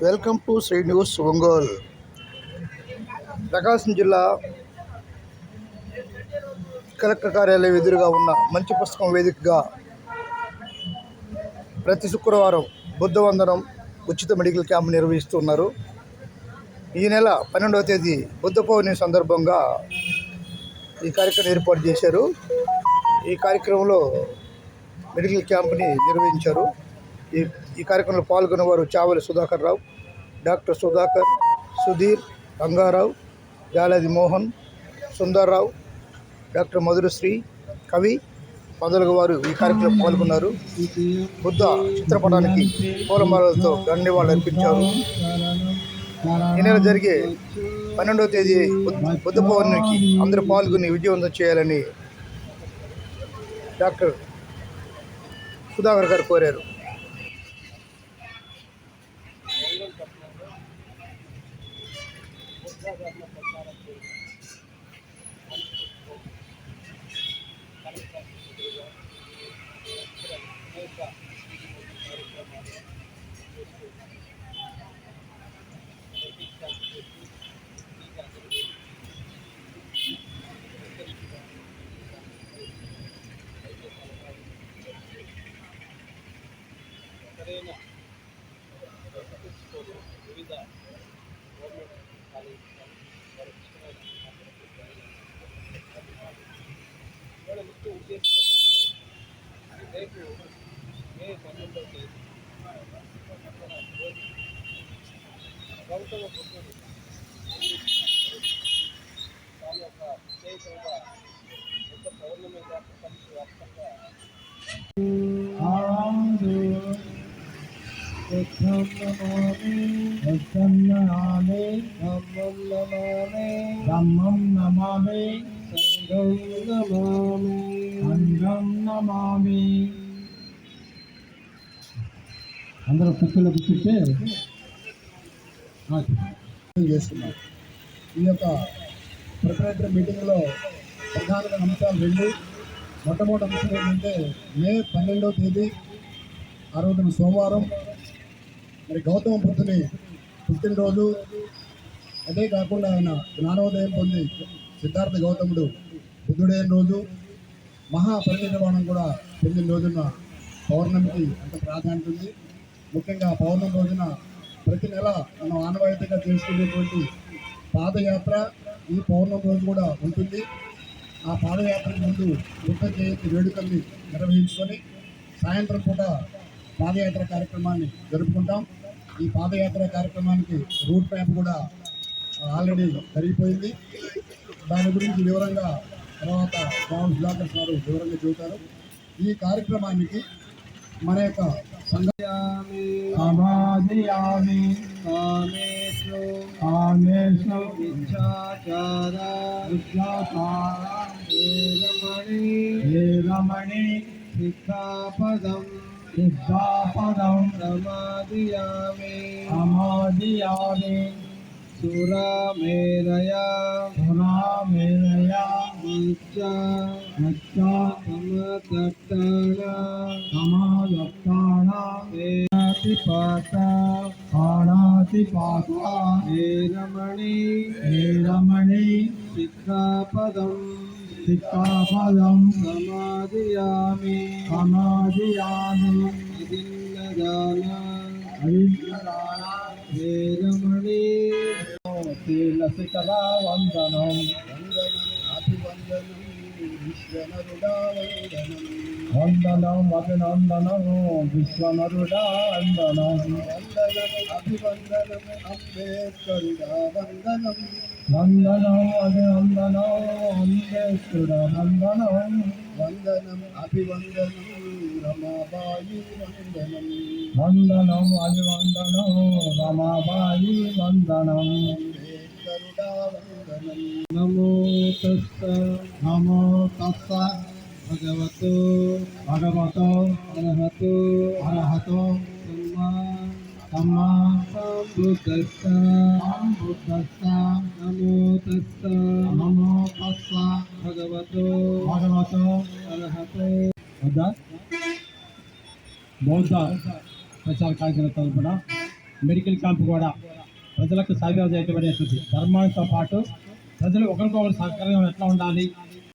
Welcome to Sri news Ongole. Prakasam జిల్లా collector కార్యాలయం ఎదురుగా ఉన్న మంచి పుస్తకం వేదికగా ప్రతి శుక్రవారం బుద్ధవందనం ఉచిత మెడికల్ క్యాంప్ నిర్వహిస్తున్నారు. ఈ నెల 12వ తేదీ బుద్ధ పౌర్ణమి సందర్భంగా ఈ కార్యక్రమం ఏర్పాటు చేశారు. ఈ కార్యక్రమంలో మెడికల్ క్యాంప్ని నిర్వహించారు. ఈ కార్యక్రమంలో పాల్గొన్న వారు చావలి సుధాకర్ రావు, డాక్టర్ సుధాకర్, సుధీర్, రంగారావు, జాలాది మోహన్, సుందర్రావు, డాక్టర్ మధురశ్రీ, కవి మొదలగు వారు ఈ కార్యక్రమంలో పాల్గొన్నారు. బుద్ధ చిత్రపటానికి పూలమాలలతో ధన్యవాదాలు అర్పించారు. ఈ నెల జరిగే 12వ తేదీ బుద్ధ పౌర్ణమికి అందరూ పాల్గొని విజయవంతం చేయాలని డాక్టర్ సుధాకర్ గారు కోరారు. వివిధ గవర్నమెంట్ కాలేజ్ వాళ్ళ ముఖ్య ఉద్దేశం రేపు మే 12వ తేదీ గౌతమ బుద్ధుడు దాని యొక్క విశేషంగా బుద్ధ పౌర్ణమి ప్రపంచవ్యాప్తంగా బ్రహ్మం నమామి సంఘం నమామి. అందరూ కుక్కలు కూర్చుంటే చేస్తున్నారు. ఈ యొక్క ప్రిపరేటరీ మీటింగ్లో ప్రధాన అంశాలు రెండు. మొట్టమొదటి అంశం ఏంటంటే మే 12వ తేదీ ఆ రోజున సోమవారం మరి గౌతమ బుద్ధుని పుట్టినరోజు. అదే కాకుండా ఆయన జ్ఞానోదయం పొంది సిద్ధార్థ గౌతముడు బుద్ధుడైన రోజు, మహాపరినిర్వాణం కూడా పొందిన రోజున పౌర్ణమికి అంత ప్రాధాన్యత ఉంది. ముఖ్యంగా పౌర్ణమి రోజున ప్రతి నెల మనం ఆనవాయితీగా చేసుకునేటువంటి పాదయాత్ర ఈ పౌర్ణమి రోజు కూడా ఉంటుంది. ఆ పాదయాత్రకు ముందు బుద్ధ జయంతి వేడుకల్ని నిర్వహించుకొని సాయంత్రం పూట పాదయాత్ర కార్యక్రమాన్ని జరుపుకుంటాం. ఈ పాదయాత్ర కార్యక్రమానికి రూట్ మ్యాప్ కూడా ఆల్రెడీ జరిగిపోయింది. దాని గురించి వివరంగా తర్వాత స్వామి సుధాకర్ గారు వివరంగా చెబుతారు. ఈ కార్యక్రమానికి మన యొక్క రమణి సిద్ధాపదం సమాధియామి సురామేరయ సమదత్తాన హే రమణి సిద్ధాపదం సమాధియామి హే రమణి శిలా వందనం అభివందనం విశ్వనరుడా వందనం అభినందనం విశ్వనరుడా వందనం అభివందనం అంబేద్కరుడా వందనం వందనం అభినందనం అంబేద్కరుడా వందనం వందనం అభివందనం రమాబాయి వందనం వందనం అభివందనం రమాబాయి వందనం అంబేద్కరుడా వందనం. నమో తస్స భగవతో అర్హతో సమ్మా సంబుద్ధస్స నమో తస్స భగవతో అర్హతో. బౌద్ధ ప్రచార కార్యక్రమం తరపున మెడికల్ క్యాంప్ కూడా ప్రజలకు సేవ చేయటం అనేటువంటి ధర్మాంతో పాటు ప్రజలు ఒకరికొకరు సహకారం ఎట్లా ఉండాలి,